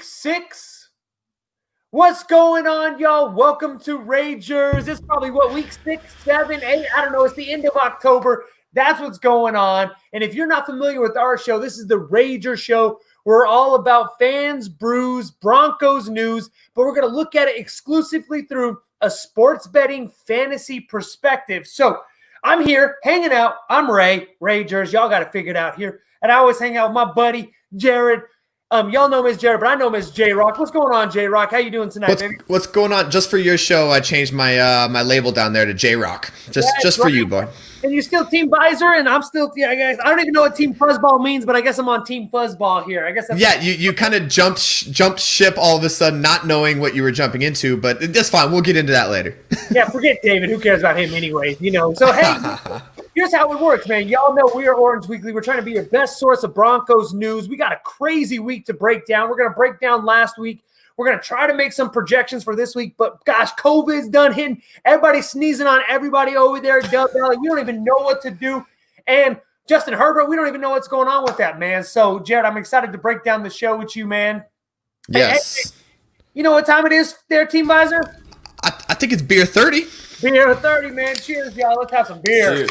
week 6. What's going on, y'all? Welcome to RAYgers. It's probably week 6, 7, 8. I don't know. It's the end of October. That's what's going on. And if you're not familiar with our show, this is the RAYgers show. We're all about fans, brews, Broncos news, but we're going to look at it exclusively through a sports betting fantasy perspective. So I'm here hanging out. I'm RAYgers. Y'all got to figure it out here. And I always hang out with my buddy, Jared. Y'all know him as Jared, but I know him as J-Rock. What's going on, J-Rock? How you doing tonight, baby? What's going on? Just for your show, I changed my my label down there to J-Rock. Just for you, boy. And you're still Team Visor, and I'm still, guys. I don't even know what Team Fuzzball means, but I guess I'm on Team Fuzzball here. I guess that's you kind of jumped ship all of a sudden, not knowing what you were jumping into, but that's fine. We'll get into that later. Yeah, forget David. Who cares about him anyway? So, hey, here's how it works, man. Y'all know we are Orange Weekly. We're trying to be your best source of Broncos news. We got a crazy week to break down. We're going to break down last week. We're going to try to make some projections for this week, but gosh, COVID's done hitting. Everybody's sneezing on everybody over there at Dub Valley. We don't even know what to do. And Justin Herbert, we don't even know what's going on with that, man. So, Jared, I'm excited to break down the show with you, man. Yes. Hey, you know what time it is there, Team Visor? I think it's beer 30. Beer 30, man. Cheers, y'all. Let's have some beer. Cheers.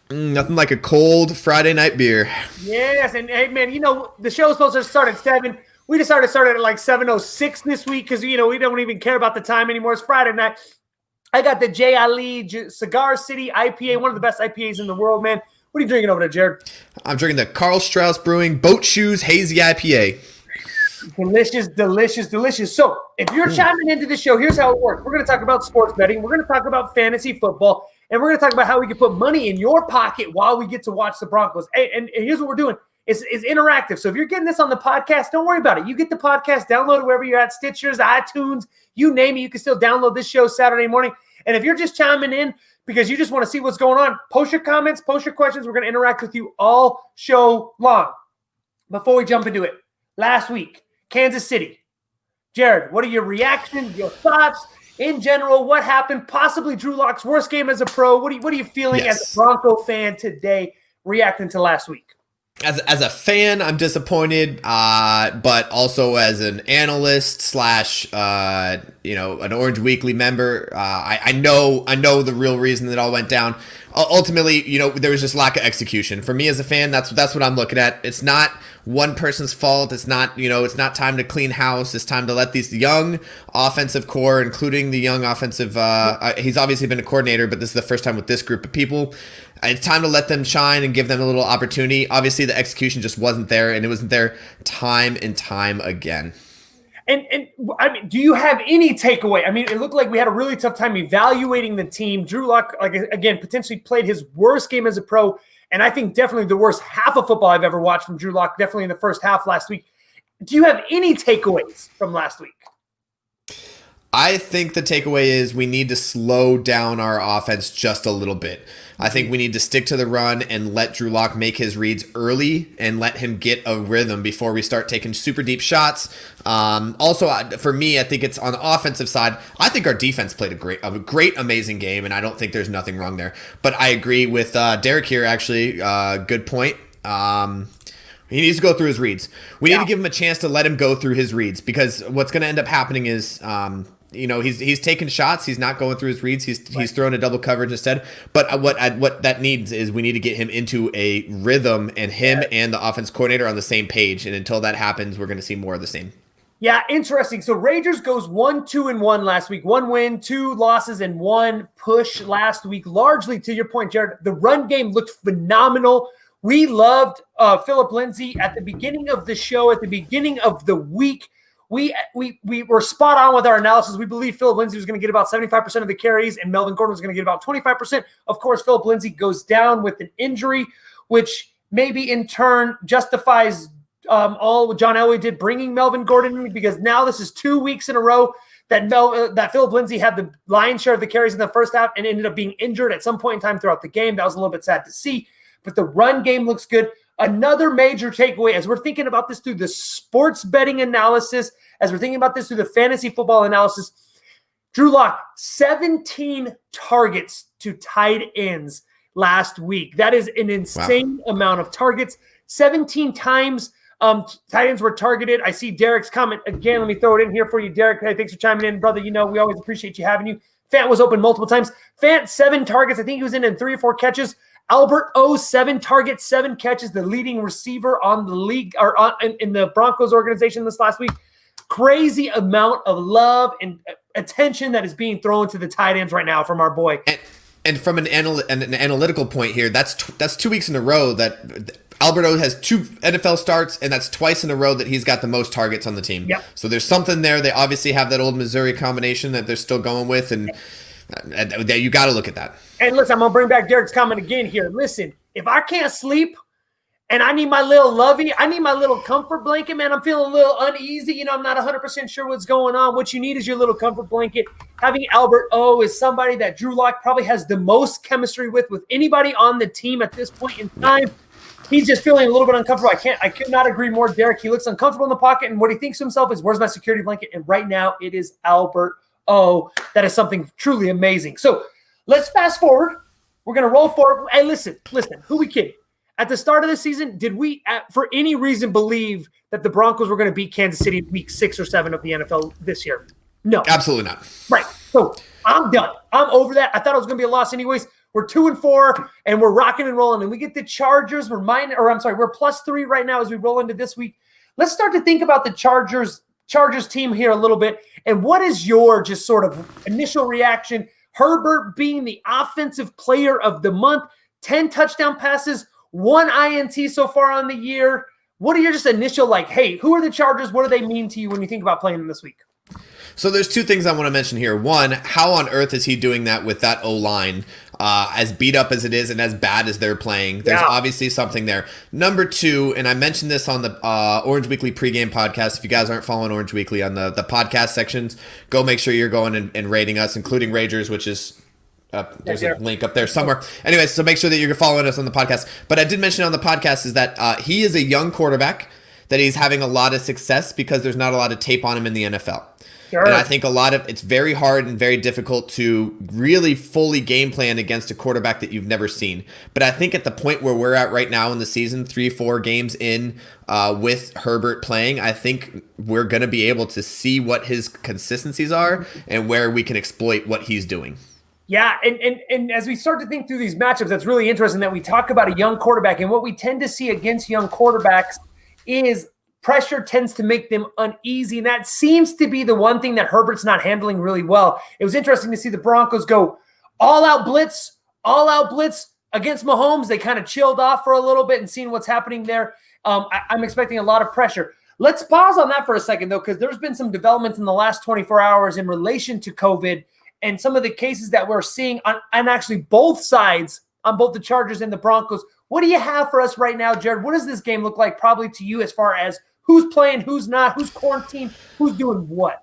Nothing like a cold Friday night beer. Yes, and hey, man, the show is supposed to start at 7. We decided to start at like 7:06 this week because, we don't even care about the time anymore. It's Friday night. I got the J. Ali Cigar City IPA, one of the best IPAs in the world, man. What are you drinking over there, Jared? I'm drinking the Carl Strauss Brewing Boat Shoes Hazy IPA. Delicious, delicious, delicious. So if you're chiming into the show, here's how it works. We're going to talk about sports betting. We're going to talk about fantasy football. And we're going to talk about how we can put money in your pocket while we get to watch the Broncos. And here's what we're doing. It's interactive. So if you're getting this on the podcast, don't worry about it. You get the podcast, download it wherever you're at, Stitchers, iTunes, you name it. You can still download this show Saturday morning. And if you're just chiming in because you just want to see what's going on, post your comments, post your questions. We're going to interact with you all show long. Before we jump into it, last week, Kansas City. Jared, what are your reactions, your thoughts? In general, what happened? Possibly Drew Lock's worst game as a pro. What are you feeling as a Bronco fan today reacting to last week? As a fan, I'm disappointed, but also as an analyst / an Orange Weekly member, I know the real reason that all went down. Ultimately, there was just lack of execution. For me as a fan, that's what I'm looking at. It's not one person's fault. It's not, it's not time to clean house. It's time to let these young offensive core, including the young offensive, he's obviously been a coordinator, but this is the first time with this group of people. It's time to let them shine and give them a little opportunity. Obviously, the execution just wasn't there, and it wasn't there time and time again. And I mean, do you have any takeaway? I mean, it looked like we had a really tough time evaluating the team. Drew Lock, again, potentially played his worst game as a pro, and I think definitely the worst half of football I've ever watched from Drew Lock, definitely in the first half last week. Do you have any takeaways from last week? I think the takeaway is we need to slow down our offense just a little bit. I think we need to stick to the run and let Drew Lock make his reads early and let him get a rhythm before we start taking super deep shots. Also, for me, I think it's on the offensive side. I think our defense played a great, amazing game, and I don't think there's nothing wrong there. But I agree with Derek here, actually. Good point. He needs to go through his reads. We need to give him a chance to let him go through his reads, because what's going to end up happening is he's taking shots. He's not going through his reads. He's throwing a double coverage instead. But what that needs is we need to get him into a rhythm, and him and the offense coordinator on the same page. And until that happens, we're going to see more of the same. Yeah, interesting. So RAYgers goes 1-2-1 last week. 1 win, 2 losses, and 1 push last week. Largely, to your point, Jared, the run game looked phenomenal. We loved Philip Lindsay at the beginning of the show, at the beginning of the week. We were spot on with our analysis. We believe Philip Lindsay was going to get about 75% of the carries, and Melvin Gordon was going to get about 25%. Of course, Philip Lindsay goes down with an injury, which maybe in turn justifies all what John Elway did bringing Melvin Gordon in, because now this is 2 weeks in a row that Philip Lindsay had the lion's share of the carries in the first half and ended up being injured at some point in time throughout the game. That was a little bit sad to see, but the run game looks good. Another major takeaway, as we're thinking about this through the sports betting analysis, as we're thinking about this through the fantasy football analysis, Drew Lock, 17 targets to tight ends last week. That is an insane amount of targets. 17 times tight ends were targeted. I see Derek's comment again. Let me throw it in here for you, Derek. Hey, thanks for chiming in, brother. You know, we always appreciate you having you. Fant was open multiple times. Fant, 7 targets. I think he was in 3 or 4 catches. Albert O, 7 targets, 7 catches, the leading receiver on the league or in the Broncos organization this last week. Crazy amount of love and attention that is being thrown to the tight ends right now from our boy. And from an analytical point here, that's 2 weeks in a row that Alberto has 2 NFL starts, and that's twice in a row that he's got the most targets on the team. Yep. So there's something there. They obviously have that old Missouri combination that they're still going with, and you got to look at that. And listen, I'm going to bring back Derek's comment again here. Listen, if I can't sleep and I need my little lovey, I need my little comfort blanket, man. I'm feeling a little uneasy. You know, I'm not 100% sure what's going on. What you need is your little comfort blanket. Having Albert O is somebody that Drew Lock probably has the most chemistry with anybody on the team at this point in time. He's just feeling a little bit uncomfortable. I could not agree more, Derek. He looks uncomfortable in the pocket, and what he thinks to himself is, where's my security blanket? And right now it is Albert O. That is something truly amazing. So let's fast forward. We're going to roll forward. Hey, listen, who we kidding? At the start of the season, did we, for any reason, believe that the Broncos were going to beat Kansas City week 6 or 7 of the NFL this year? No. Absolutely not. Right. So I'm done. I'm over that. I thought it was going to be a loss anyways. We're 2-4, and we're rocking and rolling. And we get the Chargers. We're +3 right now as we roll into this week. Let's start to think about the Chargers team here a little bit. And what is your just sort of initial reaction? Herbert being the offensive player of the month, 10 touchdown passes, 1 INT so far on the year. What are your just initial, hey, who are the Chargers? What do they mean to you when you think about playing them this week? So there's 2 things I want to mention here. One, how on earth is he doing that with that O-line? As beat up as it is and as bad as they're playing, there's obviously something there. Number 2, and I mentioned this on the Orange Weekly pregame podcast. If you guys aren't following Orange Weekly on the podcast sections, go make sure you're going and rating us, including RAYgers, which is there's a link up there somewhere. Anyways, so make sure that you're following us on the podcast. But I did mention on the podcast is that he is a young quarterback, that he's having a lot of success because there's not a lot of tape on him in the NFL. Sure. And I think it's very hard and very difficult to really fully game plan against a quarterback that you've never seen. But I think at the point where we're at right now in the season, 3-4 games in with Herbert playing, I think we're going to be able to see what his consistencies are and where we can exploit what he's doing. Yeah, and as we start to think through these matchups, that's really interesting that we talk about a young quarterback. And what we tend to see against young quarterbacks is pressure tends to make them uneasy, and that seems to be the one thing that Herbert's not handling really well. It was interesting to see the Broncos go all-out blitz against Mahomes. They kind of chilled off for a little bit and seeing what's happening there. I'm expecting a lot of pressure. Let's pause on that for a second, though, because there's been some developments in the last 24 hours in relation to COVID and some of the cases that we're seeing on actually both sides, on both the Chargers and the Broncos. What do you have for us right now, Jared? What does this game look like probably to you as far as who's playing, who's not, who's quarantined, who's doing what?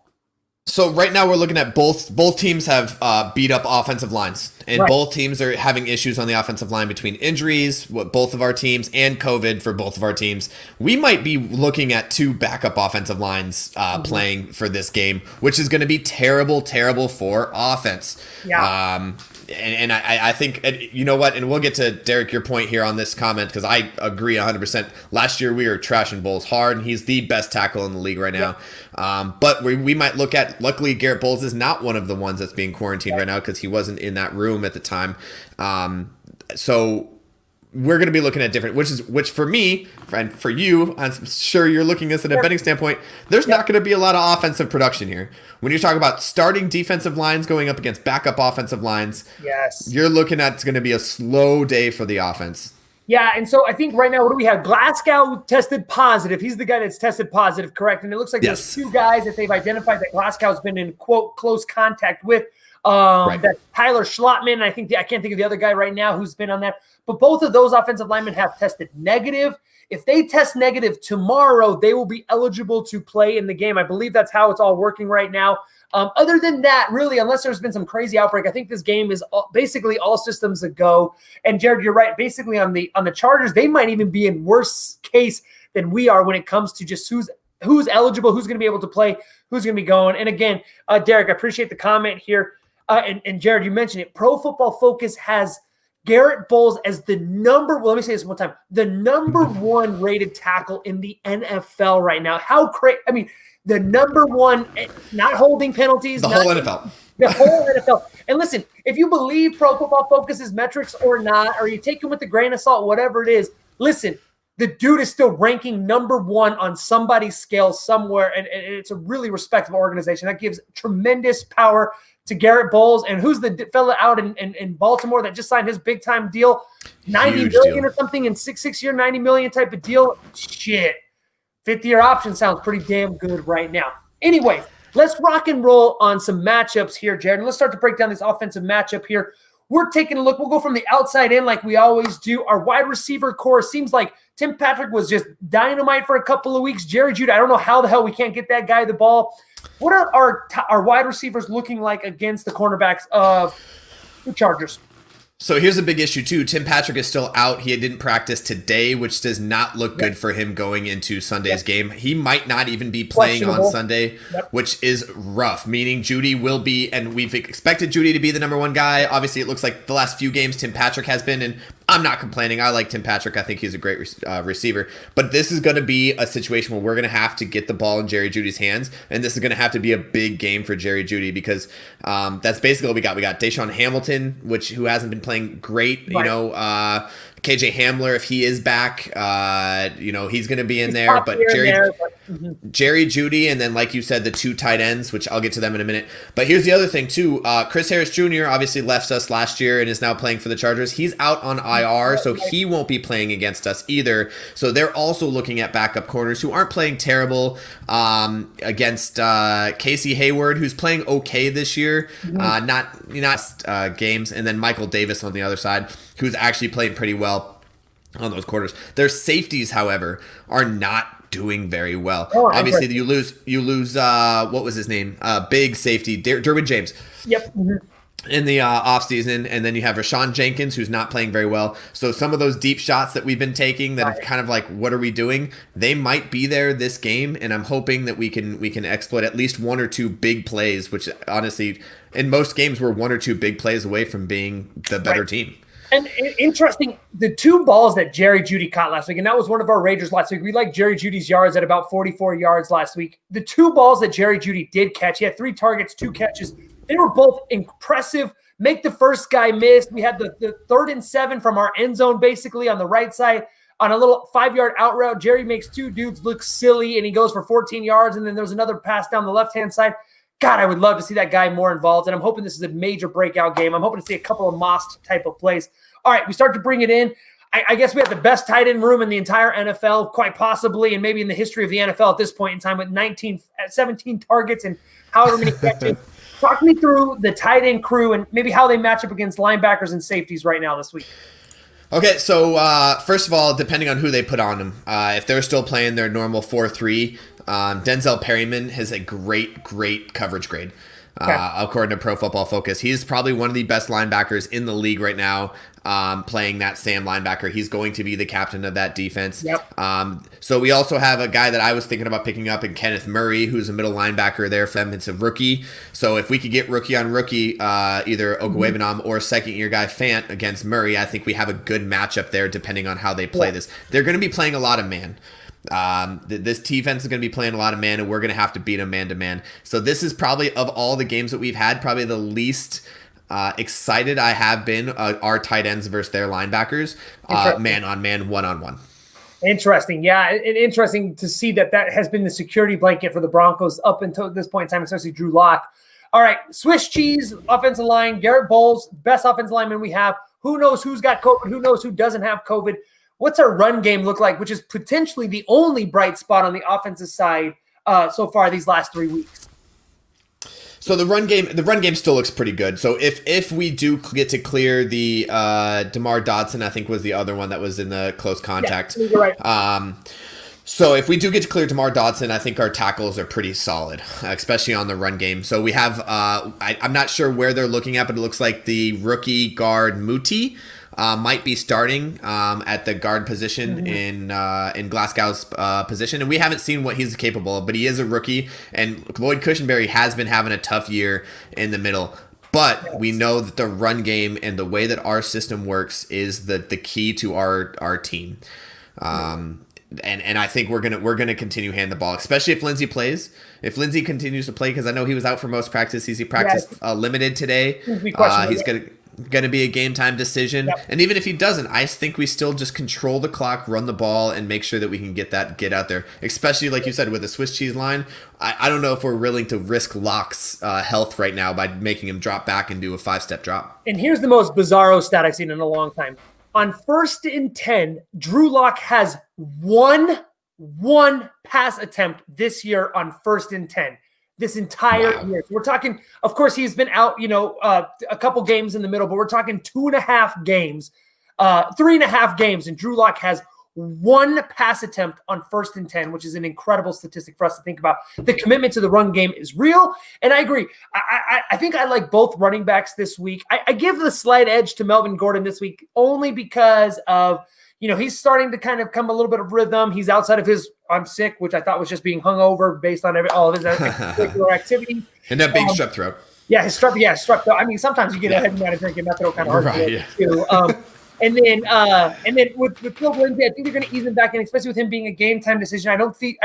So right now we're looking at both teams have beat up offensive lines, and both teams are having issues on the offensive line between injuries, both of our teams, and COVID for both of our teams. We might be looking at 2 backup offensive lines playing for this game, which is going to be terrible for offense. Yeah. And I think, you know what, and we'll get to, Derek, your point here on this comment, because I agree 100%. Last year we were trashing Bowles hard, and he's the best tackle in the league right now. But we might look at, luckily Garrett Bowles is not one of the ones that's being quarantined right now because he wasn't in that room at the time. So we're going to be looking at different, which for me and for you, I'm sure you're looking at this at a betting standpoint, there's not going to be a lot of offensive production here. When you're talking about starting defensive lines going up against backup offensive lines, you're looking at it's going to be a slow day for the offense. Yeah, and so I think right now, what do we have? Glasgow tested positive. He's the guy that's tested positive, correct? And it looks like there's 2 guys that they've identified that Glasgow's been in, quote, close contact with. That Tyler Schlottman, I can't think of the other guy right now who's been on that. But both of those offensive linemen have tested negative. If they test negative tomorrow, they will be eligible to play in the game. I believe that's how it's all working right now. Other than that, really, unless there's been some crazy outbreak, I think this game is basically all systems a go. And Jared, you're right. Basically, on the Chargers, they might even be in worse case than we are when it comes to just who's eligible, who's going to be able to play, who's going to be going. And again, Derek, I appreciate the comment here. And Jared, you mentioned it. Pro Football Focus has Garrett Bowles as the let me say this one time, the number one rated tackle in the NFL right now. How crazy. I mean, the number one, not holding penalties. The whole NFL. The whole NFL. And listen, if you believe Pro Football Focus's metrics or not, or you take them with a grain of salt, whatever it is, listen, the dude is still ranking number one on somebody's scale somewhere, and it's a really respectable organization. That gives tremendous power to Garrett Bowles. And who's the fella out in Baltimore that just signed his big-time deal? $90 million or something in 6-year, $90 million type of deal? Shit. 50-year option sounds pretty damn good right now. Anyway, let's rock and roll on some matchups here, Jared. And let's start to break down this offensive matchup here. We're taking a look. We'll go from the outside in like we always do. Our wide receiver core seems like Tim Patrick was just dynamite for a couple of weeks. Jerry Jeudy, I don't know how the hell we can't get that guy the ball. What are our wide receivers looking like against the cornerbacks of the Chargers? So here's a big issue too. Tim Patrick is still out. He didn't practice today, which does not look good for him going into Sunday's game. He might not even be playing on Sunday, which is rough, meaning Jeudy will be, and we've expected Jeudy to be the number one guy. Obviously, it looks like the last few games Tim Patrick has been, and I'm not complaining. I like Tim Patrick. I think he's a great receiver. But this is going to be a situation where we're going to have to get the ball in Jerry Jeudy's hands, and this is going to have to be a big game for Jerry Jeudy because that's basically what we got. We got Deshaun Hamilton, who hasn't been playing great. Right. You know, KJ Hamler, if he is back, he's going to be in there. But Jerry Jeudy, and then like you said, the two tight ends, which I'll get to them in a minute. But here's the other thing too. Chris Harris Jr. obviously left us last year and is now playing for the Chargers. He's out on IR, so he won't be playing against us either. So they're also looking at backup corners who aren't playing terrible against Casey Hayward, who's playing okay this year, not games, and then Michael Davis on the other side, who's actually playing pretty well on those corners. Their safeties, however, are not doing very well. Obviously, you lose. What was his name? Big safety, Derwin James. Yep. In the offseason, and then you have Rashawn Jenkins, who's not playing very well. So some of those deep shots that we've been taking that are kind of like, what are we doing? They might be there this game, and I'm hoping that we can exploit at least one or two big plays, which honestly, in most games, we're one or two big plays away from being the better team. And interesting, the two balls that Jerry Jeudy caught last week, and that was one of our RAYgers last week. We liked Jerry Judy's yards at about 44 yards last week. The two balls that Jerry Jeudy did catch, he had 3 targets, 2 catches. They were both impressive. Make the first guy miss. We had the 3rd and 7 from our end zone, basically on the right side on a little 5-yard out route. Jerry makes 2 dudes look silly, and he goes for 14 yards. And then there's another pass down the left-hand side. God, I would love to see that guy more involved, and I'm hoping this is a major breakout game. I'm hoping to see a couple of Moss type of plays. All right, we start to bring it in. I guess we have the best tight end room in the entire NFL, quite possibly, and maybe in the history of the NFL at this point in time with 17 targets and however many catches. Talk me through the tight end crew and maybe how they match up against linebackers and safeties right now this week. Okay, so first of all, depending on who they put on them, if they're still playing their normal 4-3, Denzel Perryman has a great coverage grade. According to Pro Football Focus, he's probably one of the best linebackers in the league right now, playing that Sam linebacker. He's going to be the captain of that defense. Yep. So we also have a guy that I was thinking about picking up in Kenneth Murray, who's a middle linebacker there for them. It's a rookie. So if we could get rookie on rookie, either Ogwebenam or second-year guy Fant against Murray, I think we have a good matchup there depending on how they play this. They're going to be playing a lot of man. This defense is going to be playing a lot of man, and we're going to have to beat them man-to-man. So this is probably, of all the games that we've had, probably the least excited I have been our tight ends versus their linebackers, man-on-man, one-on-one. Interesting. Yeah, and interesting to see that has been the security blanket for the Broncos up until this point in time, especially Drew Lock. All right, Swiss cheese, offensive line, Garrett Bowles, best offensive lineman we have. Who knows who's got COVID? Who knows who doesn't have COVID? What's our run game look like, which is potentially the only bright spot on the offensive side so far these last 3 weeks? So the run game still looks pretty good. So if we do get to clear the DeMar Dodson, I think was the other one that was in the close contact. Yeah, you're right. So if we do get to clear DeMar Dodson, I think our tackles are pretty solid, especially on the run game. So we have I'm not sure where they're looking at, but it looks like the rookie guard Muti might be starting at the guard position in Glasgow's position, and we haven't seen what he's capable of, but he is a rookie, and Lloyd Cushenberry has been having a tough year in the middle. But we know that the run game and the way that our system works is the key to our team. And I think we're gonna continue hand the ball, especially if Lindsey plays. If Lindsey continues to play, because I know he was out for most practice. He practiced limited today. He's gonna be a game time decision. Yep. And even if he doesn't, I think we still just control the clock, run the ball, and make sure that we can get out there. Especially like you said with the Swiss cheese line. I don't know if we're willing to risk Locke's health right now by making him drop back and do a 5-step drop. And here's the most bizarro stat I've seen in a long time. On 1st and 10, Drew Lock has one pass attempt this year on 1st and 10. This entire year. So we're talking, of course, he's been out, a couple games in the middle, but we're talking 2.5 games, 3.5 games, and Drew Lock has one pass attempt on 1st and 10, which is an incredible statistic for us to think about. The commitment to the run game is real, and I agree. I think I like both running backs this week. I give the slight edge to Melvin Gordon this week only because of, he's starting to kind of come a little bit of rhythm. He's outside of his I'm sick, which I thought was just being hungover based on all of his particular activities. And that big strep throat. Yeah, his strep throat. I mean, sometimes you get ahead and you got to drink and that throat kind of hard too. And then with Philip Lindsay, I think they're going to ease him back in, especially with him being a game time decision. I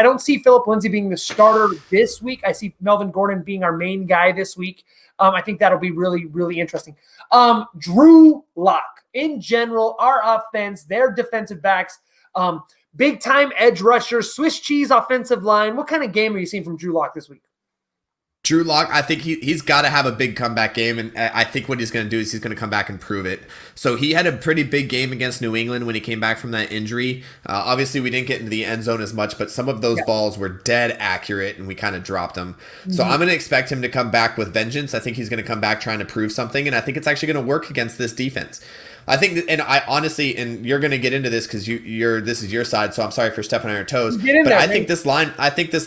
don't see Philip Lindsay being the starter this week. I see Melvin Gordon being our main guy this week. I think that'll be really, really interesting. Drew Lock, in general, our offense, their defensive backs, big time edge rushers, Swiss cheese offensive line. What kind of game are you seeing from Drew Lock this week? Drew Lock, I think he's got to have a big comeback game, and I think what he's going to do is he's going to come back and prove it. So he had a pretty big game against New England when he came back from that injury. Obviously, we didn't get into the end zone as much, but some of those balls were dead accurate, and we kind of dropped them. Mm-hmm. So I'm going to expect him to come back with vengeance. I think he's going to come back trying to prove something, and I think it's actually going to work against this defense. I think, and I honestly, and you're going to get into this because this is your side, so I'm sorry for stepping on your toes. But I think this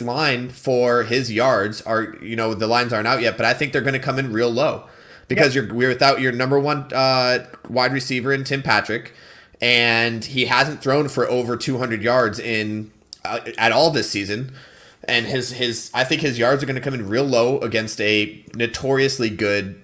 line for his yards are, the lines aren't out yet, but I think they're going to come in real low because we're without your number one wide receiver in Tim Patrick, and he hasn't thrown for over 200 yards at all this season. And I think his yards are going to come in real low against a notoriously good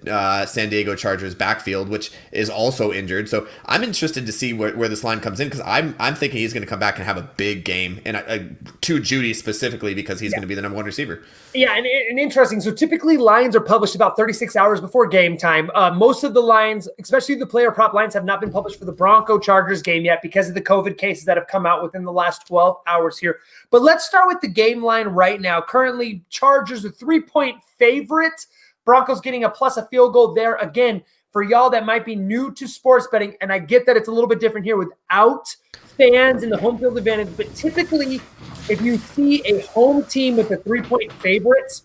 San Diego Chargers backfield, which is also injured. So I'm interested to see where this line comes in because I'm thinking he's going to come back and have a big game, and to Judy specifically because he's going to be the number one receiver. Yeah, and interesting. So typically lines are published about 36 hours before game time. Most of the lines, especially the player prop lines, have not been published for the Bronco Chargers game yet because of the COVID cases that have come out within the last 12 hours here. But let's start with the game line right now. Currently, Chargers are 3-point favorites. Broncos getting a plus a field goal there. Again, for y'all that might be new to sports betting, and I get that it's a little bit different here without fans and the home field advantage, but typically if you see a home team with the 3-point favorites,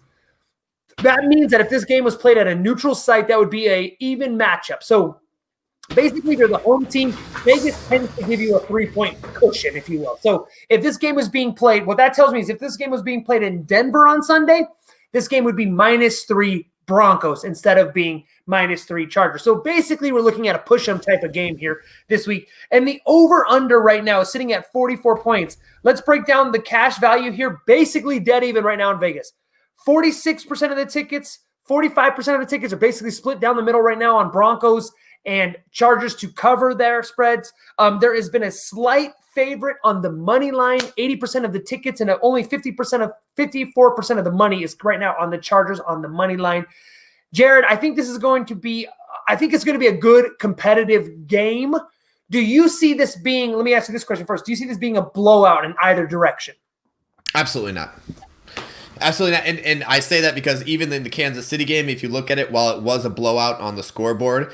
that means that if this game was played at a neutral site, that would be a even matchup. So basically, you're the home team. Vegas tends to give you a 3-point cushion, if you will. So if this game was being played, what that tells me is if this game was being played in Denver on Sunday, this game would be -3 Broncos instead of being -3 Chargers. So basically, we're looking at a push-em type of game here this week. And the over-under right now is sitting at 44 points. Let's break down the cash value here. Basically dead even right now in Vegas. 46% of the tickets, 45% of the tickets are basically split down the middle right now on Broncos and Chargers to cover their spreads. There has been a slight favorite on the money line, 80% of the tickets, and only 54% of the money is right now on the Chargers on the money line. Jared, I think it's going to be a good competitive game. Do you see this being, let me ask you this question first. Do you see this being a blowout in either direction? Absolutely not. Absolutely not. And I say that because even in the Kansas City game, if you look at it, while it was a blowout on the scoreboard,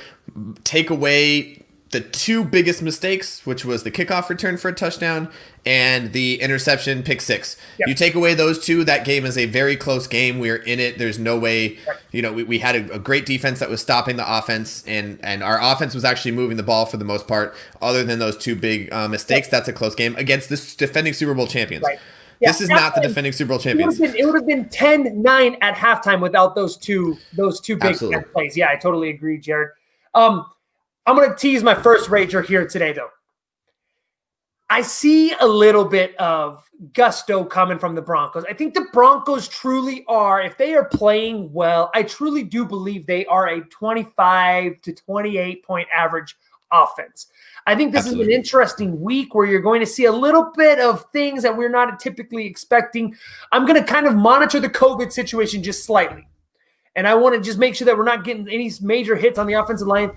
take away the two biggest mistakes, which was the kickoff return for a touchdown and the interception pick six. Yep. You take away those two, that game is a very close game. We're in it. There's no way, we had a great defense that was stopping the offense, and our offense was actually moving the ball for the most part. Other than those two big mistakes, that's a close game against this defending Super Bowl champions. Right. Yeah, this is not the defending Super Bowl champions. It would have been 10-9 at halftime without those two big plays. Yeah, I totally agree, Jared. I'm going to tease my first rager here today, though. I see a little bit of gusto coming from the Broncos. I think the Broncos truly are, if they are playing well, I truly do believe they are a 25 to 28 point average offense. I think this is an interesting week where you're going to see a little bit of things that we're not typically expecting. I'm going to kind of monitor the COVID situation just slightly. And I want to just make sure that we're not getting any major hits on the offensive line.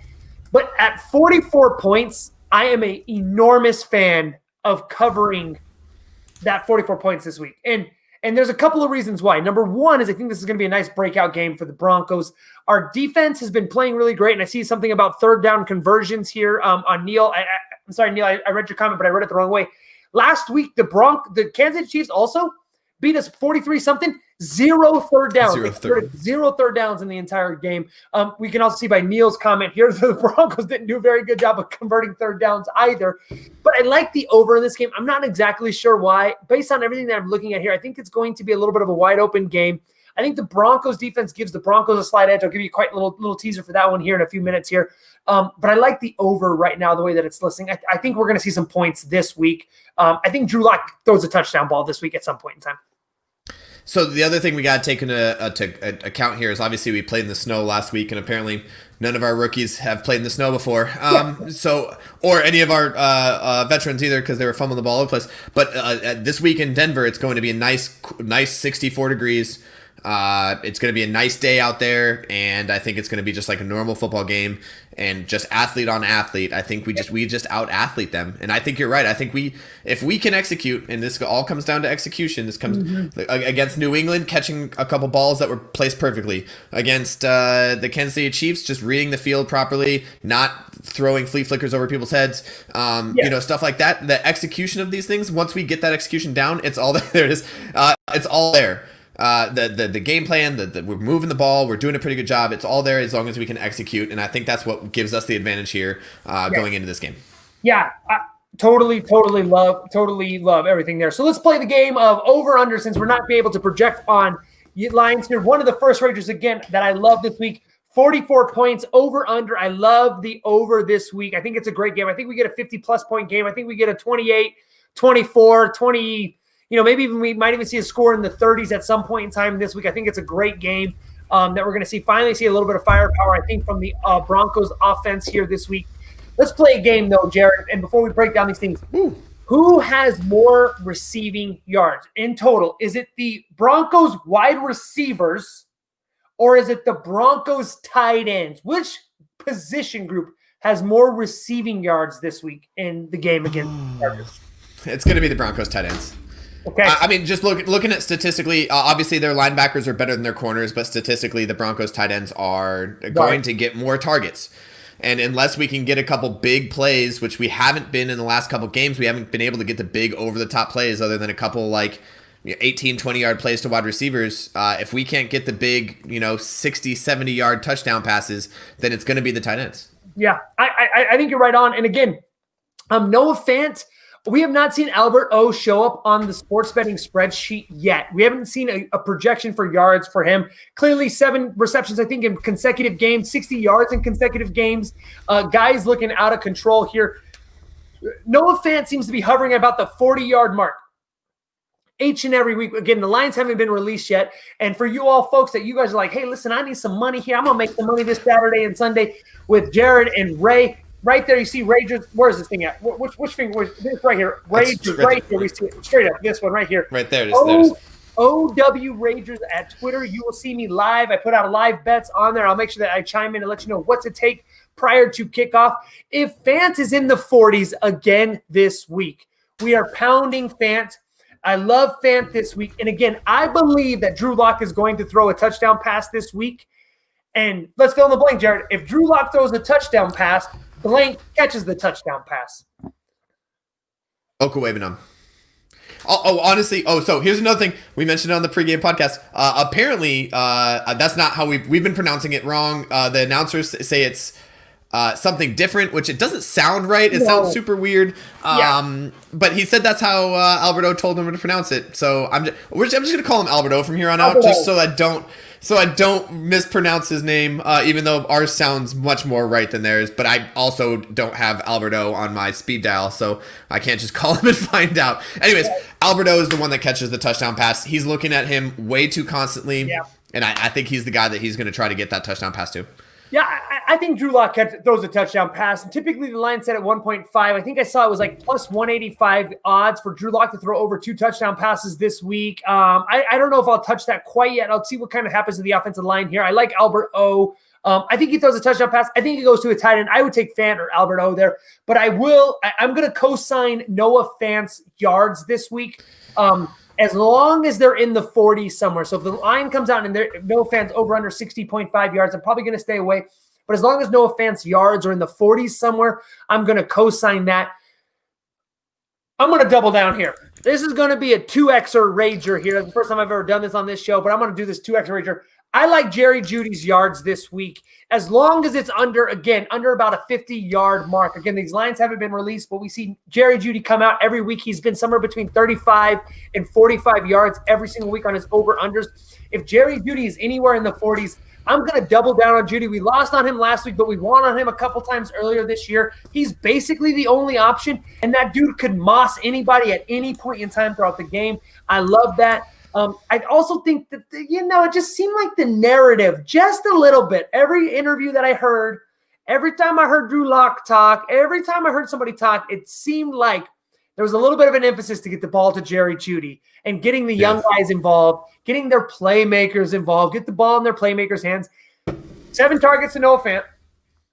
But at 44 points, I am an enormous fan of covering that 44 points this week. And there's a couple of reasons why. Number one is I think this is going to be a nice breakout game for the Broncos. Our defense has been playing really great, and I see something about third down conversions here on Neil. I'm sorry, Neil, I read your comment, but I read it the wrong way. Last week, the Kansas City Chiefs also beat us 43-something. Zero third downs. Zero third downs in the entire game. We can also see by Neil's comment here that the Broncos didn't do a very good job of converting third downs either. But I like the over in this game. I'm not exactly sure why. Based on everything that I'm looking at here, I think it's going to be a little bit of a wide open game. I think the Broncos defense gives the Broncos a slight edge. I'll give you quite a little teaser for that one here in a few minutes here. But I like the over right now, the way that it's listing. I think we're going to see some points this week. I think Drew Lock throws a touchdown ball this week at some point in time. So the other thing we got to take into account here is obviously we played in the snow last week, and apparently none of our rookies have played in the snow before. Or any of our veterans either, because they were fumbling the ball all over the place. But this week in Denver, it's going to be a nice 64 degrees. It's going to be a nice day out there, and I think it's going to be just like a normal football game and just athlete on athlete. I think we just out athlete them, and I think you're right. I think if we can execute, and this all comes down to execution. This comes against New England, catching a couple balls that were placed perfectly against the Kansas City Chiefs, just reading the field properly, not throwing flea flickers over people's heads, stuff like that. The execution of these things, once we get that execution down, it's all there. There it is. It's all there. The game plan, we're moving the ball, we're doing a pretty good job. It's all there as long as we can execute, and I think that's what gives us the advantage here going into this game. Yeah, I totally love everything there. So let's play the game of over-under since we're not be able to project on lines here. One of the first Rangers, again, that I love this week, 44 points, over-under. I love the over this week. I think it's a great game. I think we get a 50-plus point game. I think we get a 28, 24, 20 – maybe even we might even see a score in the 30s at some point in time this week. I think it's a great game that we're going to finally see a little bit of firepower, I think, from the Broncos offense here this week. Let's play a game, though, Jared. And before we break down these things, who has more receiving yards in total? Is it the Broncos wide receivers or is it the Broncos tight ends? Which position group has more receiving yards this week in the game against the Chargers? It's going to be the Broncos tight ends. Okay. I mean, just looking at statistically, obviously their linebackers are better than their corners, but statistically the Broncos tight ends are going to get more targets. And unless we can get a couple big plays, which we haven't been in the last couple games, we haven't been able to get the big over-the-top plays other than a couple like 18, 20-yard plays to wide receivers. If we can't get the big, 60, 70-yard touchdown passes, then it's going to be the tight ends. Yeah, I think you're right on. And again, Noah Fant, we have not seen Albert O show up on the sports betting spreadsheet yet. We haven't seen a projection for yards for him. Clearly 7 receptions, I think, in consecutive games, 60 yards in consecutive games. Guys looking out of control here. Noah Fant seems to be hovering about the 40-yard mark each and every week. Again, the lines haven't been released yet. And for you all folks that you guys are like, hey, listen, I need some money here. I'm going to make some money this Saturday and Sunday with Jared and Ray. Right there, you see RAYgers. Where is this thing at? Which finger? This right here. RAYgers, right here. We see it straight up. This one right here. Right there. There it is. OW RAYgers at Twitter. You will see me live. I put out live bets on there. I'll make sure that I chime in and let you know what to take prior to kickoff. If Fant is in the 40s again this week, we are pounding Fant. I love Fant this week. And again, I believe that Drew Lock is going to throw a touchdown pass this week. And let's fill in the blank, Jared. If Drew Lock throws a touchdown pass, blank catches the touchdown pass. Okawebinam. Honestly. So here's another thing we mentioned on the pregame podcast. Apparently, that's not how we've been pronouncing it wrong. The announcers say it's something different, which it doesn't sound right. It No. sounds super weird. Yeah. But he said that's how Alberto told him to pronounce it. So I'm just gonna call him Alberto from here on out, Alberto. just so I don't mispronounce his name. Even though ours sounds much more right than theirs, but I also don't have Alberto on my speed dial, so I can't just call him and find out. Anyways, Alberto is the one that catches the touchdown pass. He's looking at him way too constantly, and I think he's the guy that he's going to try to get that touchdown pass to. Yeah, I think Drew Lock throws a touchdown pass. And typically, the line set at 1.5. I think I saw it was like plus 185 odds for Drew Lock to throw over 2 touchdown passes this week. I don't know if I'll touch that quite yet. I'll see what kind of happens to the offensive line here. I like Albert O. I think he throws a touchdown pass. I think he goes to a tight end. I would take Fant or Albert O there. But I'm going to co-sign Noah Fant's yards this week. As long as they're in the 40s somewhere. So if the line comes out and Noah Fant's over under 60.5 yards, I'm probably going to stay away. But as long as Noah Fant's yards are in the 40s somewhere, I'm going to co-sign that. I'm going to double down here. This is going to be a 2Xer RAYger here. That's the first time I've ever done this on this show, but I'm going to do this 2Xer RAYger. I like Jerry Jeudy's yards this week, as long as it's under about a 50-yard mark. Again, these lines haven't been released, but we see Jerry Jeudy come out every week. He's been somewhere between 35 and 45 yards every single week on his over-unders. If Jerry Jeudy is anywhere in the 40s, I'm going to double down on Jeudy. We lost on him last week, but we won on him a couple times earlier this year. He's basically the only option, and that dude could moss anybody at any point in time throughout the game. I love that. I also think that, it just seemed like the narrative just a little bit. Every interview that I heard, every time I heard Drew Lock talk, every time I heard somebody talk, it seemed like there was a little bit of an emphasis to get the ball to Jerry Jeudy and getting the young guys involved, getting their playmakers involved, get the ball in their playmakers' hands. 7 targets to Noah Fant,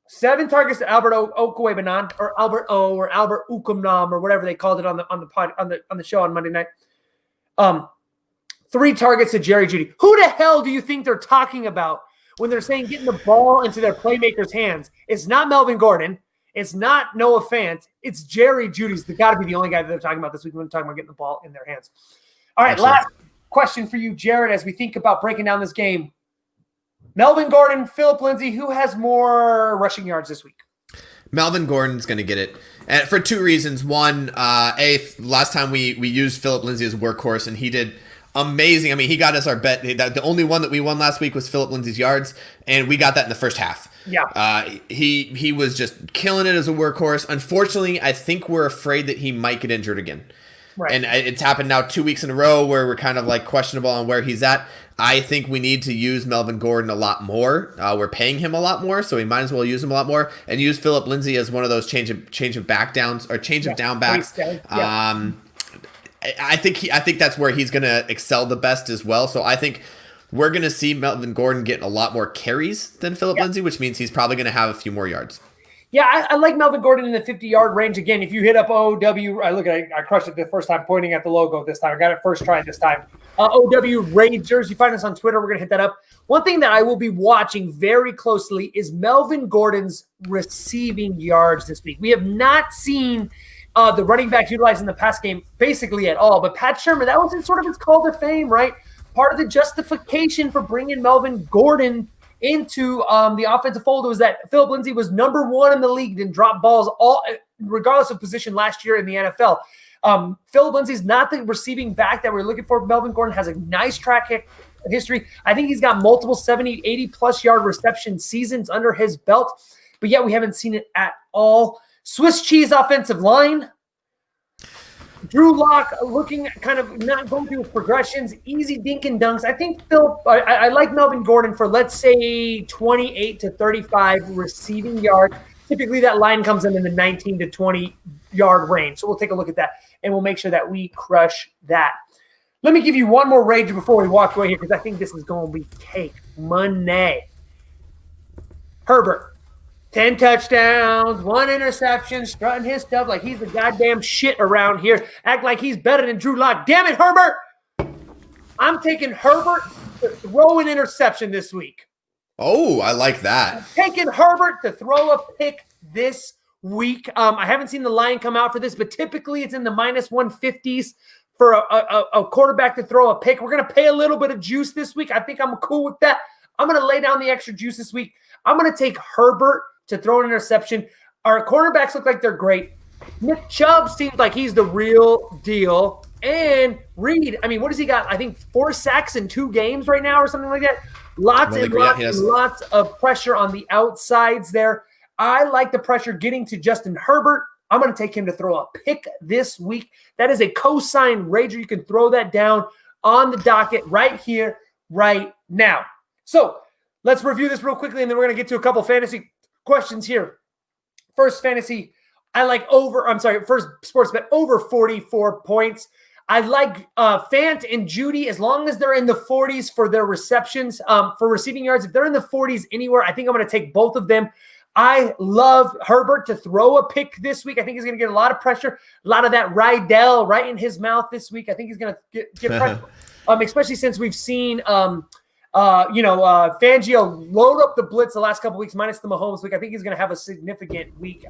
7 targets to Albert Okwuegbunam, or Albert O, or Albert Ukumnam, or whatever they called it on the show on Monday night. 3 targets to Jerry Jeudy. Who the hell do you think they're talking about when they're saying getting the ball into their playmakers' hands? It's not Melvin Gordon. It's not Noah Fant. It's Jerry Jeudy's got to be the only guy that they're talking about this week when they're talking about getting the ball in their hands. All right, Absolutely. Last question for you, Jared, as we think about breaking down this game. Melvin Gordon, Phillip Lindsay, who has more rushing yards this week? Melvin Gordon's going to get it. And for 2 reasons. One, last time we used Phillip Lindsay as a workhorse, and he did amazing. I mean, he got us our bet. The only one that we won last week was Phillip Lindsay's yards, and we got that in the first half. Yeah. He was just killing it as a workhorse. Unfortunately, I think we're afraid that he might get injured again. Right. And it's happened now 2 weeks in a row where we're kind of like questionable on where he's at. I think we need to use Melvin Gordon a lot more. We're paying him a lot more, so we might as well use him a lot more and use Phillip Lindsay as one of those change of back downs or change of down backs. Yeah. I think that's where he's going to excel the best as well. So I think we're going to see Melvin Gordon get a lot more carries than Phillip Lindsay, which means he's probably going to have a few more yards. Yeah, I like Melvin Gordon in the 50-yard range. Again, if you hit up OW, I crushed it the first time pointing at the logo this time. I got it first try this time. OW RAYgers, you find us on Twitter. We're going to hit that up. One thing that I will be watching very closely is Melvin Gordon's receiving yards this week. We have not seen the running backs utilized in the pass game basically at all. But Pat Shermer, that was sort of his call to fame, right? Part of the justification for bringing Melvin Gordon into the offensive fold was that Phillip Lindsay was number 1 in the league in drop balls, all regardless of position last year in the NFL. Phillip Lindsay's not the receiving back that we're looking for. Melvin Gordon has a nice track history. I think he's got multiple 70, 80-plus yard reception seasons under his belt, but yet we haven't seen it at all. Swiss cheese offensive line. Drew Lock looking kind of not going through his progressions, easy dink and dunks. I think I like Melvin Gordon for, let's say, 28 to 35 receiving yards. Typically, that line comes in the 19 to 20-yard range. So we'll take a look at that, and we'll make sure that we crush that. Let me give you one more rage before we walk away here, because I think this is going to be cake money. Herbert. 10 touchdowns, 1 interception, strutting his stuff like he's the goddamn shit around here. Act like he's better than Drew Lock. Damn it, Herbert! I'm taking Herbert to throw an interception this week. Oh, I like that. I'm taking Herbert to throw a pick this week. I haven't seen the line come out for this, but typically it's in the minus 150s for a quarterback to throw a pick. We're going to pay a little bit of juice this week. I think I'm cool with that. I'm going to lay down the extra juice this week. I'm going to take Herbert to throw an interception. Our cornerbacks look like they're great. Nick Chubb seems like he's the real deal. And Reed, I mean, what has he got? I think 4 sacks in 2 games right now or something like that. Lots of pressure on the outsides there. I like the pressure getting to Justin Herbert. I'm going to take him to throw a pick this week. That is a cosign Rager. You can throw that down on the docket right here, right now. So let's review this real quickly, and then we're going to get to a couple fantasy questions here. First fantasy, first sports bet over 44 points. I like Fant and Judy as long as they're in the 40s for their receptions, for receiving yards. If they're in the 40s anywhere, I think I'm going to take both of them. I love Herbert to throw a pick this week. I think he's going to get a lot of pressure, a lot of that Rydell right in his mouth this week. I think he's going to get pressure, especially since we've seen Fangio load up the blitz the last couple weeks, minus the Mahomes week. I think he's going to have a significant week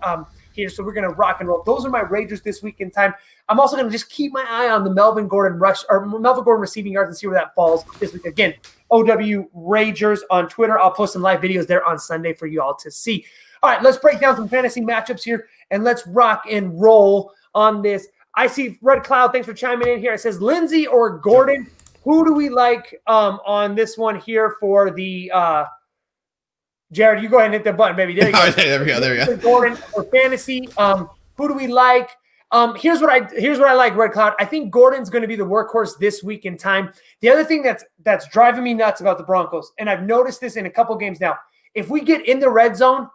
here, so we're going to rock and roll. Those are my Ragers this week in time. I'm also going to just keep my eye on the Melvin Gordon receiving yards and see where that falls this week. Again, OW Ragers on Twitter. I'll post some live videos there on Sunday for you all to see. All right, let's break down some fantasy matchups here, and let's rock and roll on this. I see Red Cloud. Thanks for chiming in here. It says Lindsey or Gordon. Who do we like on this one here for the Jared? You go ahead and hit the button, baby. There you go. There we go. Gordon for fantasy. Who do we like? Here's what I like, Red Cloud. I think Gordon's going to be the workhorse this week in time. The other thing that's driving me nuts about the Broncos, and I've noticed this in a couple games now, if we get in the red zone,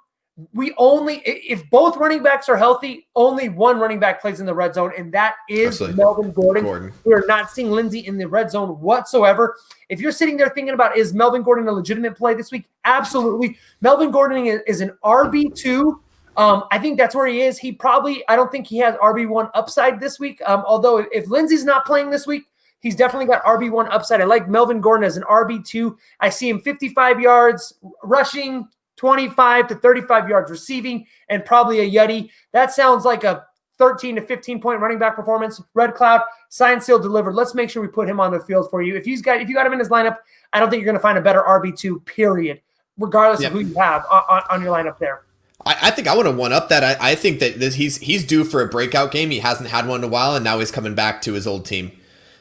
if both running backs are healthy, only one running back plays in the red zone, and that is Melvin Gordon. We are not seeing Lindsey in the red zone whatsoever. If you're sitting there thinking about, is Melvin Gordon a legitimate play this week? Absolutely. Melvin Gordon is an RB2. I think that's where he is. I don't think he has RB1 upside this week. Although if Lindsey's not playing this week, he's definitely got RB1 upside. I like Melvin Gordon as an RB2. I see him 55 yards rushing, 25 to 35 yards receiving, and probably a Yeti. That sounds like a 13 to 15 point running back performance. Red Cloud, signed, sealed, delivered. Let's make sure we put him on the field for you. If you got him in his lineup, I don't think you're going to find a better RB2, period, regardless of who you have on your lineup there. I think I want to one up that. I think that he's due for a breakout game. He hasn't had one in a while, and now he's coming back to his old team.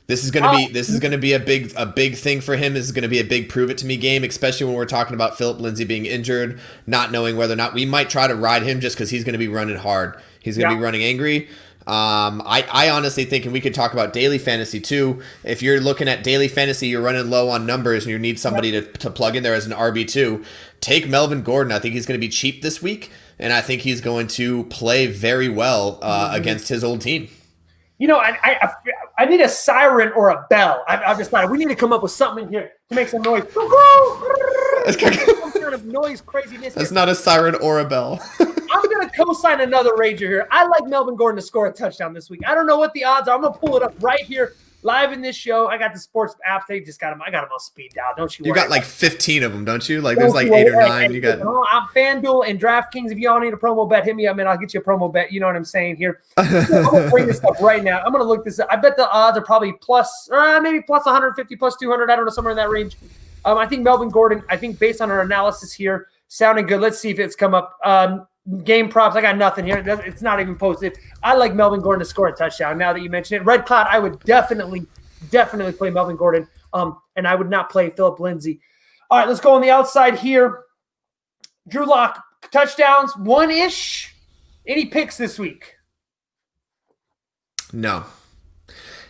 This is going to be a big thing for him. This is going to be a big prove it to me game, especially when we're talking about Philip Lindsay being injured, not knowing whether or not we might try to ride him just because he's going to be running hard. He's going to be running angry. I honestly think, and we could talk about daily fantasy too. If you're looking at daily fantasy, you're running low on numbers and you need somebody to plug in there as an RB2, take Melvin Gordon. I think he's going to be cheap this week, and I think he's going to play very well against his old team. You know, I need a siren or a bell. I've decided we need to come up with something here to make some noise. Some kind of noise craziness. That's not a siren or a bell. I'm going to co-sign another Rager here. I like Melvin Gordon to score a touchdown this week. I don't know what the odds are. I'm going to pull it up right here live in this show. I got the sports apps. They just got them. I got them all speed dial. Don't you worry. You got like 15 of them, don't you? Like there's like 8 or 9. You got. I'm FanDuel and DraftKings. If y'all need a promo bet, hit me up, man. I'll get you a promo bet. You know what I'm saying here. I'm going to bring this up right now. I'm going to look this up. I bet the odds are probably maybe plus 150, plus 200. I don't know, somewhere in that range. I think Melvin Gordon, based on our analysis here, sounding good. Let's see if it's come up. Game props. I got nothing here. It's not even posted. I like Melvin Gordon to score a touchdown. Now that you mention it, Red Cloud, I would definitely play Melvin Gordon. And I would not play Philip Lindsay. All right, let's go on the outside here. Drew Lock, touchdowns, 1-ish. Any picks this week? No.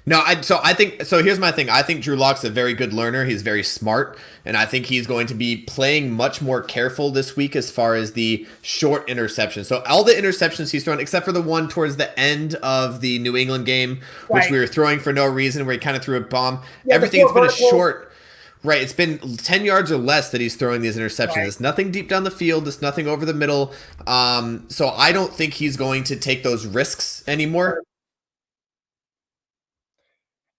Here's my thing. I think Drew Lock's a very good learner. He's very smart, and I think he's going to be playing much more careful this week as far as the short interceptions. So all the interceptions he's thrown, except for the one towards the end of the New England game, which we were throwing for no reason, where he kind of threw a bomb. Everything's been a short. Right, it's been 10 yards or less that he's throwing these interceptions. Right. It's nothing deep down the field. It's nothing over the middle. So I don't think he's going to take those risks anymore.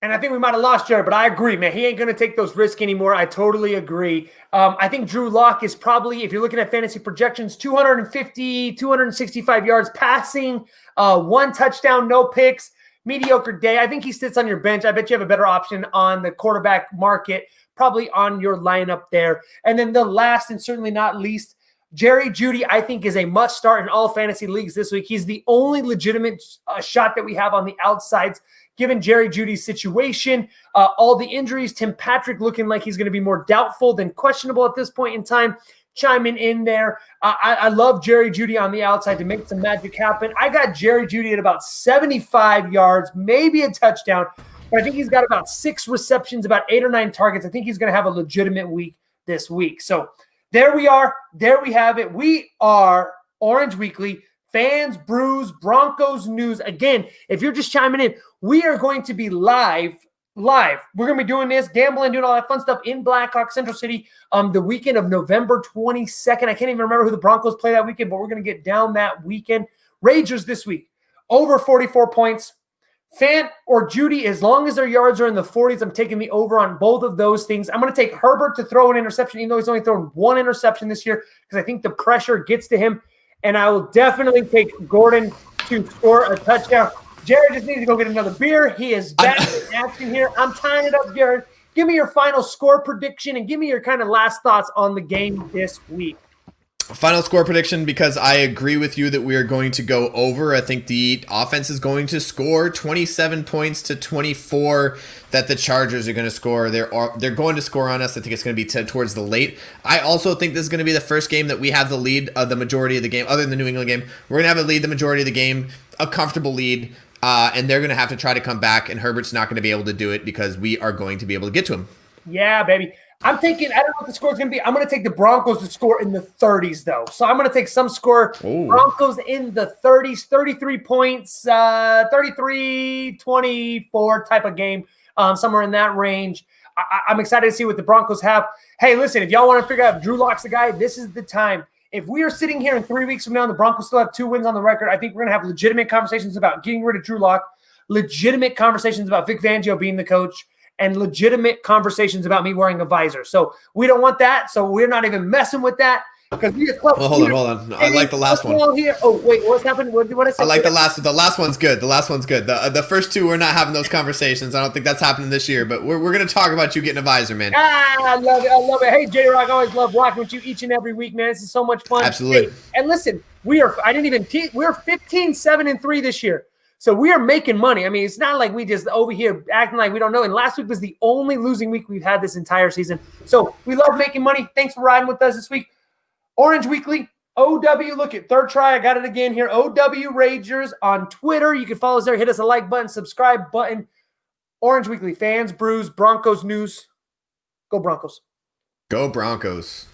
And I think we might have lost Jared, but I agree, man. He ain't going to take those risks anymore. I totally agree. I think Drew Lock is probably, if you're looking at fantasy projections, 250, 265 yards passing, 1 touchdown, no picks, mediocre day. I think he sits on your bench. I bet you have a better option on the quarterback market, probably on your lineup there. And then the last and certainly not least, Jerry Jeudy, I think, is a must start in all fantasy leagues this week. He's the only legitimate shot that we have on the outsides, given Jerry Jeudy's situation, all the injuries. Tim Patrick looking like he's going to be more doubtful than questionable at this point in time, chiming in there. I love Jerry Jeudy on the outside to make some magic happen. I got Jerry Jeudy at about 75 yards, maybe a touchdown, but I think he's got about 6 receptions, about 8 or 9 targets. I think he's going to have a legitimate week this week. So there we are. There we have it. We are Orange Weekly, fans, brews, Broncos news. Again, if you're just chiming in, we are going to be live. We're going to be doing this, gambling, doing all that fun stuff in Blackhawk, Central City, the weekend of November 22nd. I can't even remember who the Broncos play that weekend, but we're going to get down that weekend. RAYgers this week, over 44 points. Fant or Jeudy, as long as their yards are in the 40s, I'm taking the over on both of those things. I'm going to take Herbert to throw an interception, even though he's only thrown 1 interception this year, because I think the pressure gets to him. And I will definitely take Gordon to score a touchdown. Jared just needs to go get another beer. He is back in action here. I'm tying it up, Jared. Give me your final score prediction and give me your kind of last thoughts on the game this week. Final score prediction, because I agree with you that we are going to go over. I think the offense is going to score 27 points to 24 that the Chargers are going to score. They're going to score on us. I think it's going to be towards the late. I also think this is going to be the first game that we have the lead of the majority of the game, other than the New England game. We're going to have a lead the majority of the game, a comfortable lead, and they're going to have to try to come back, and Herbert's not going to be able to do it because we are going to be able to get to him. Yeah, baby. I'm thinking, I don't know what the score is going to be. I'm going to take the Broncos to score in the 30s, though. So I'm going to take some score. Ooh. Broncos in the 30s, 33 points, 33-24 type of game, somewhere in that range. I'm excited to see what the Broncos have. Hey, listen, if y'all want to figure out if Drew Lock's the guy, this is the time. If we are sitting here in 3 weeks from now and the Broncos still have 2 wins on the record, I think we're going to have legitimate conversations about getting rid of Drew Lock, legitimate conversations about Vic Fangio being the coach, and legitimate conversations about me wearing a visor. So we don't want that. So we're not even messing with that because we just well, hold on. I like the last one. Here. Oh, wait, what's happened? What I say? I like the last. The last one's good. The first 2 we're not having those conversations. I don't think that's happening this year. But we're going to talk about you getting a visor, man. I love it. Hey, J-Rock, I always love walking with you each and every week, man. This is so much fun. Absolutely. Hey, and listen, we're 15-7-3 this year. So we are making money. I mean, it's not like we just over here acting like we don't know. And last week was the only losing week we've had this entire season. So we love making money. Thanks for riding with us this week. Orange Weekly, OW, look at third try. I got it again here. OW RAYgers on Twitter. You can follow us there. Hit us a like button, subscribe button. Orange Weekly, fans, brews, Broncos news. Go Broncos. Go Broncos.